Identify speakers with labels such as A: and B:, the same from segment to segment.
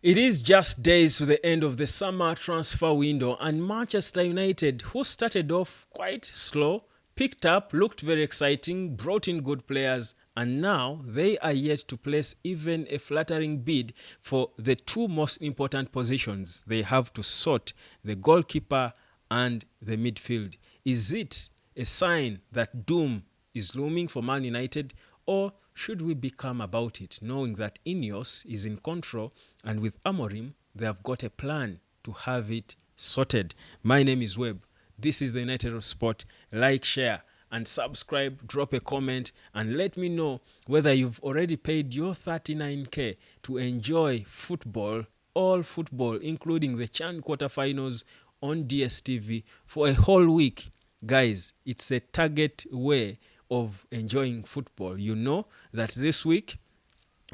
A: It is just days to the end of the summer transfer window, and Manchester United, who started off quite slow, picked up, looked very exciting, brought in good players, and now they are yet to place even a flattering bid for the two most important positions they have to sort: the goalkeeper and the midfield. Is it a sign that doom is looming for Man United, or should we be calm about it, knowing that Ineos is in control and with Amorim, they have got a plan to have it sorted? My name is Webb. This is the United of Sport. Like, share, and subscribe. Drop a comment and let me know whether you've already paid your 39k to enjoy football, all football, including the CHAN quarterfinals on DSTV for a whole week. Guys, it's a target way of enjoying football. You know that this week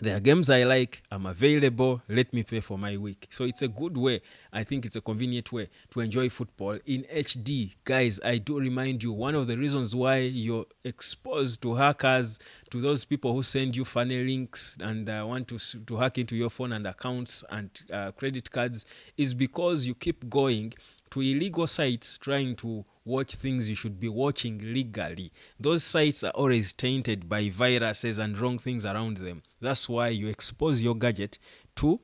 A: there are games I like, I'm available, let me pay for my week. So it's a good way. I think it's a convenient way to enjoy football in HD. Guys, I do remind you, one of the reasons why you're exposed to hackers, to those people who send you funny links and want to hack into your phone and accounts and credit cards, is because you keep going to illegal sites trying to watch things you should be watching legally. Those sites are always tainted by viruses and wrong things around them. That's why you expose your gadget to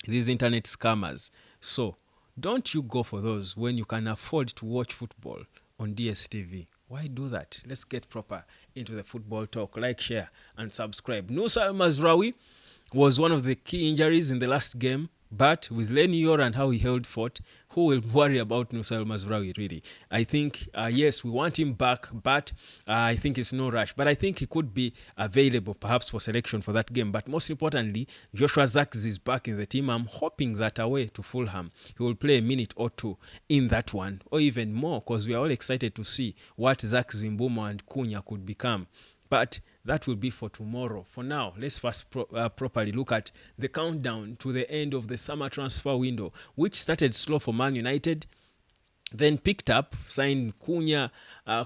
A: these internet scammers. So don't you go for those when you can afford to watch football on DSTV. Why do that? Let's get proper into the football talk. Like, share, and subscribe. Nusa Al Mazraoui was one of the key injuries in the last game, but with Lenny Yor and how he held fort, who will worry about Nusa Al Mazraoui, really? I think, yes, we want him back, but I think it's no rush. But I think he could be available, perhaps, for selection for that game. But most importantly, Joshua Zirkzee is back in the team. I'm hoping that away to Fulham, he will play a minute or two in that one, or even more, because we are all excited to see what Zirkzee, Mbeumo, and Cunha could become. But that will be for tomorrow. For now, let's first properly look at the countdown to the end of the summer transfer window, which started slow for Man United, then picked up, signed Cunha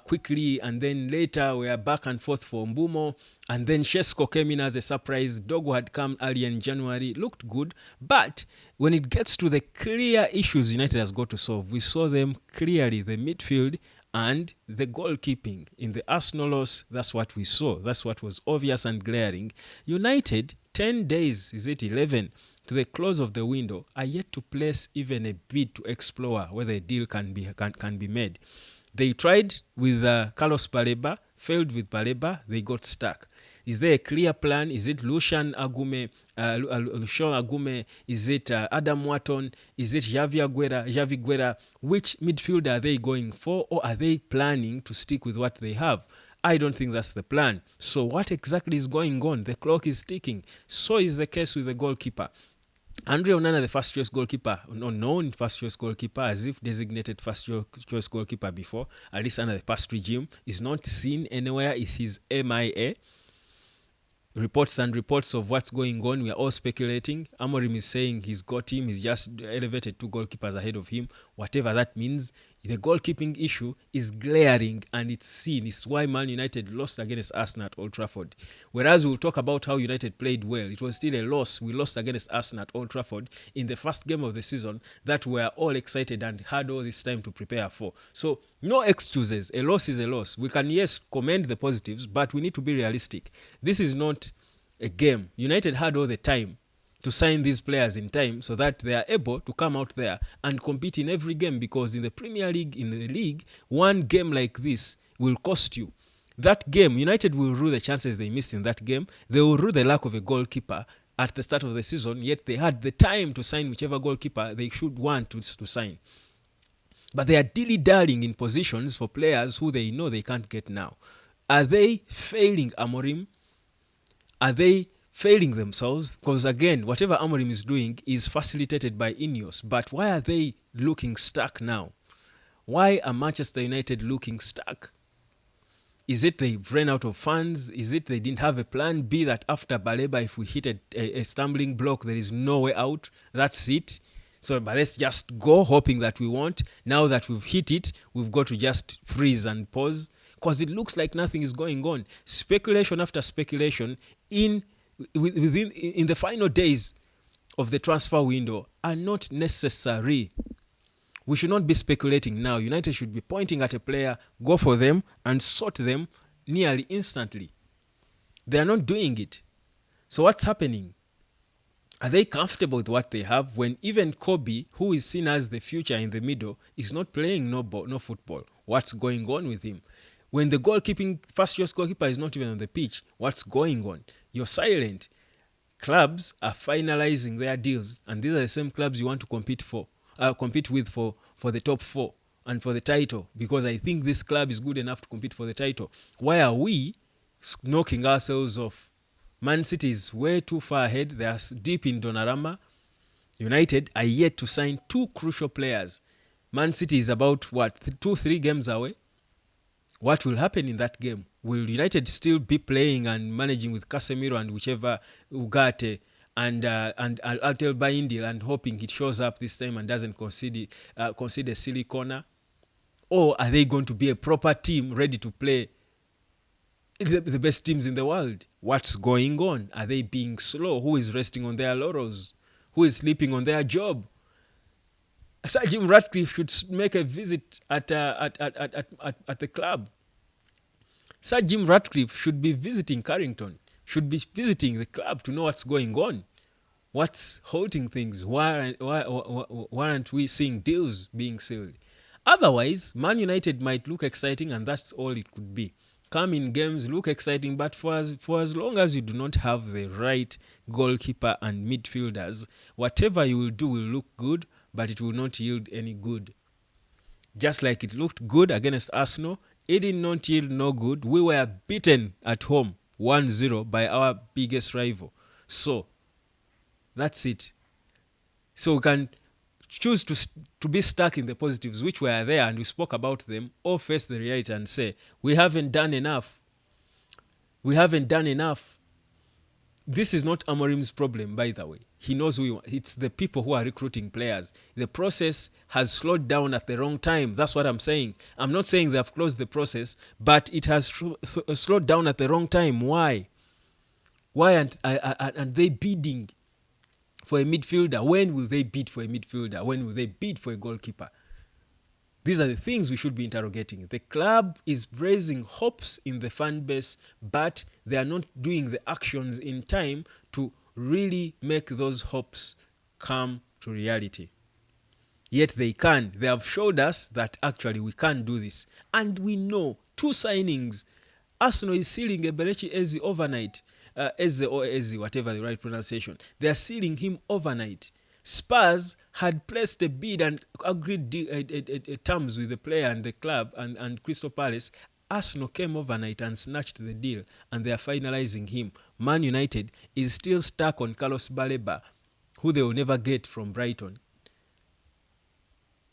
A: quickly, and then later we are back and forth for Mbeumo, and then Shesko came in as a surprise. Dogo had come early in January, looked good, but when it gets to the clear issues United has got to solve, we saw them clearly: the midfield and the goalkeeping. In the Arsenal loss, that's what we saw. That's what was obvious and glaring. United, 10 days, is it 11, to the close of the window, are yet to place even a bid to explore whether a deal can be made. They tried with Carlos Baleba, failed with Baleba, they got stuck. Is there a clear plan? Is it Lucian Agume? Is it Adam Wharton? Is it Javi Guerra? Which midfield are they going for, or are they planning to stick with what they have? I don't think that's the plan. So what exactly is going on? The clock is ticking. So is the case with the goalkeeper. Andre Onana, the first choice goalkeeper, unknown first choice goalkeeper, as if designated first choice goalkeeper before, at least under the past regime, is not seen anywhere. It is MIA. Reports of what's going on, we are all speculating. Amorim is saying he's got him, he's just elevated two goalkeepers ahead of him. Whatever that means, the goalkeeping issue is glaring and it's seen. It's why Man United lost against Arsenal at Old Trafford. Whereas we'll talk about how United played well, it was still a loss. We lost against Arsenal at Old Trafford in the first game of the season that we are all excited and had all this time to prepare for. So no excuses. A loss is a loss. We can, yes, commend the positives, but we need to be realistic. This is not a game. United had all the time to sign these players in time so that they are able to come out there and compete in every game, because in the Premier League, in the league, one game like this will cost you. That game, United will rue the chances they missed in that game. They will rue the lack of a goalkeeper at the start of the season, yet they had the time to sign whichever goalkeeper they should want to sign. But they are dilly-dallying in positions for players who they know they can't get now. Are they failing Amorim? Are they failing themselves? Because again, whatever Amorim is doing is facilitated by Ineos. But why are they looking stuck now? Why are Manchester United looking stuck? Is it they've run out of funds? Is it they didn't have a plan B, that after Baleba, if we hit a stumbling block, there is no way out? That's it. So, but let's just go hoping that we won't. Now that we've hit it, we've got to just freeze and pause, because it looks like nothing is going on. Speculation after speculation. In the final days of the transfer window are not necessary. We should not be speculating now. United should be pointing at a player, go for them, and sort them nearly instantly. They are not doing it. So what's happening? Are they comfortable with what they have when even Kobe, who is seen as the future in the middle, is not playing no football? What's going on with him? When the first choice goalkeeper is not even on the pitch, what's going on? You're silent. Clubs are finalizing their deals, and these are the same clubs you want to compete with for the top four and for the title, because I think this club is good enough to compete for the title. Why are we knocking ourselves off? Man City is way too far ahead. They are deep in Donnarumma. United are yet to sign two crucial players. Man City is about, 2-3 games away. What will happen in that game? Will United still be playing and managing with Casemiro and whichever Ugarte and Altel Baindil and hoping it shows up this time and doesn't concede a silly corner? Or are they going to be a proper team ready to play the best teams in the world? What's going on? Are they being slow? Who is resting on their laurels? Who is sleeping on their job? Sir Jim Ratcliffe should make a visit at the club. Sir Jim Ratcliffe should be visiting Carrington, should be visiting the club to know what's going on. What's halting things? Why aren't we seeing deals being sealed? Otherwise, Man United might look exciting, and that's all it could be. Come in games, look exciting, but for as long as you do not have the right goalkeeper and midfielders, whatever you will do will look good, but it will not yield any good. Just like it looked good against Arsenal, it did not yield no good. We were beaten at home 1-0 by our biggest rival. So, that's it. So we can choose to be stuck in the positives, which were there and we spoke about them, or face the reality and say, we haven't done enough. We haven't done enough. This is not Amorim's problem, by the way. He knows who he wants. It's the people who are recruiting players. The process has slowed down at the wrong time. That's what I'm saying. I'm not saying they have closed the process, but it has slowed down at the wrong time. Why? Why aren't they bidding for a midfielder? When will they bid for a midfielder? When will they bid for a goalkeeper? These are the things we should be interrogating. The club is raising hopes in the fan base, but they are not doing the actions in time to really make those hopes come to reality. Yet they can. They have showed us that actually we can do this. And we know 2 signings. Arsenal is sealing Eberechi Eze overnight. Eze or Eze, whatever the right pronunciation. They are sealing him overnight. Spurs had placed a bid and agreed terms with the player and the club and Crystal Palace. Arsenal came overnight and snatched the deal, and they are finalizing him. Man United is still stuck on Carlos Baleba, who they will never get from Brighton.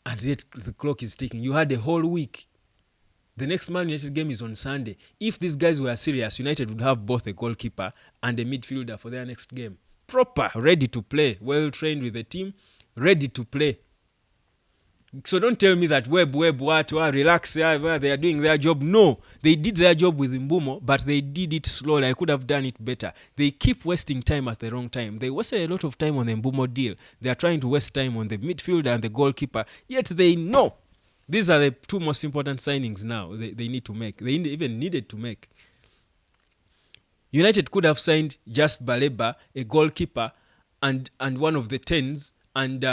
A: And yet the clock is ticking. You had a whole week. The next Man United game is on Sunday. If these guys were serious, United would have both a goalkeeper and a midfielder for their next game. Proper, ready to play, well trained with the team, ready to play. So don't tell me that relax, they are doing their job. No, they did their job with Mbumo, but they did it slowly. I could have done it better. They keep wasting time at the wrong time. They wasted a lot of time on the Mbumo deal. They are trying to waste time on the midfielder and the goalkeeper, yet they know these are the 2 most important signings now they need to make. They even needed to make. United could have signed just Baleba, a goalkeeper, and one of the 10s, and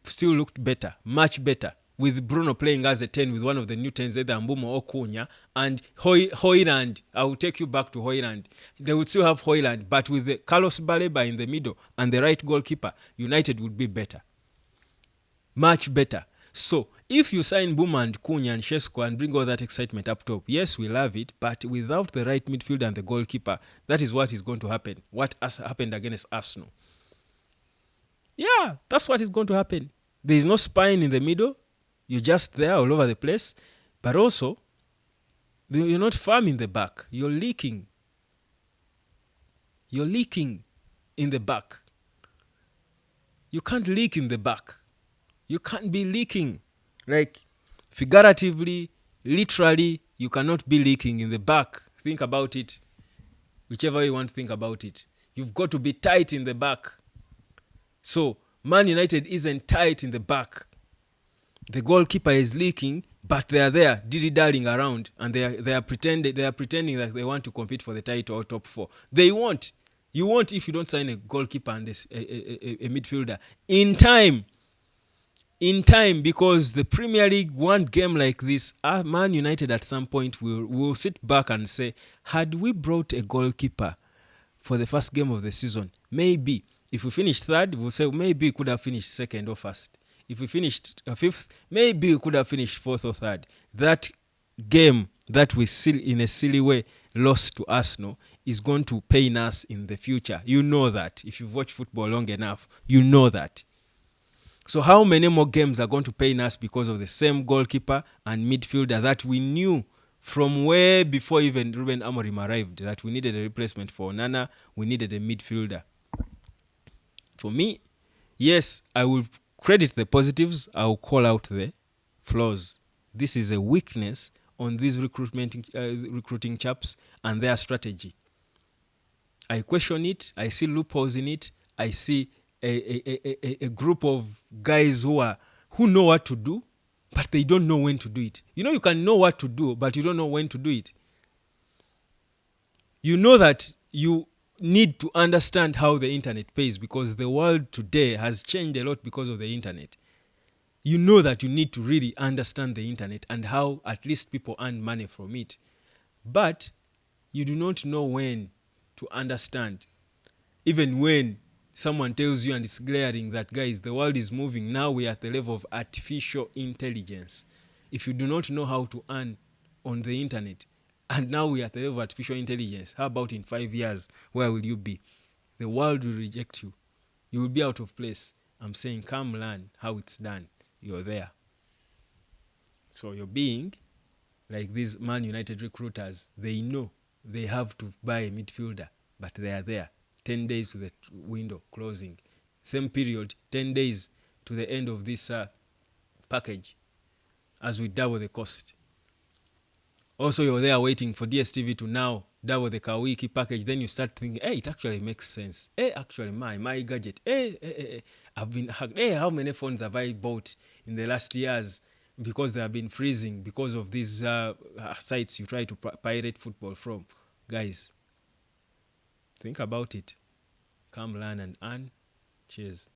A: still looked better, much better, with Bruno playing as a 10 with one of the new 10s, either Mbumo or Cunha, and Højlund. I will take you back to Højlund. They would still have Højlund, but with the Carlos Baleba in the middle and the right goalkeeper, United would be better. Much better. So, if you sign Buma and Cunha and Shesko and bring all that excitement up top, yes, we love it, but without the right midfield and the goalkeeper, that is what is going to happen. What has happened against Arsenal. Yeah, that's what is going to happen. There is no spine in the middle. You're just there all over the place. But also, you're not firm in the back. You're leaking. You're leaking in the back. You can't leak in the back. You can't be leaking. Like, figuratively, literally, you cannot be leaking in the back. Think about it. Whichever way you want to think about it. You've got to be tight in the back. So Man United isn't tight in the back. The goalkeeper is leaking, but they are there dilly-dallying around, and they are pretending that they want to compete for the title or top four. They won't. You won't if you don't sign a goalkeeper and a midfielder in time. Because the Premier League, one game like this, Man United at some point will sit back and say, had we brought a goalkeeper for the first game of the season, maybe if we finished third, we'll say maybe we could have finished second or first. If we finished fifth, maybe we could have finished fourth or third. That game that we still in a silly way lost to Arsenal is going to pain us in the future. You know that. If you've watched football long enough, you know that. So how many more games are going to pain us because of the same goalkeeper and midfielder that we knew from way before even Ruben Amorim arrived that we needed a replacement for Nana, we needed a midfielder. For me, yes, I will credit the positives, I will call out the flaws. This is a weakness on these recruiting chaps and their strategy. I question it, I see loopholes in it, I see a group of guys who know what to do, but they don't know when to do it. You know, you can know what to do, but you don't know when to do it. You know that you need to understand how the internet pays, because the world today has changed a lot because of the internet. You know that you need to really understand the internet and how at least people earn money from it. But you do not know when to understand. Even when someone tells you and it's glaring that, guys, the world is moving, now we are at the level of artificial intelligence. If you do not know how to earn on the internet, and now we are at the level of artificial intelligence, how about in 5 years, where will you be? The world will reject you. You will be out of place. I'm saying, come learn how it's done. You're there. So you're being like these Man United recruiters. They know they have to buy a midfielder, but they are there. 10 days to the window closing. Same period, 10 days to the end of this package, as we double the cost. Also, you're there waiting for DSTV to now double the Kawiki package. Then you start thinking, hey, it actually makes sense. Hey, actually, my gadget. Hey, I've been hacked. Hey, how many phones have I bought in the last years because they have been freezing because of these sites you try to pirate football from? Guys, think about it. Come learn and earn. Cheers.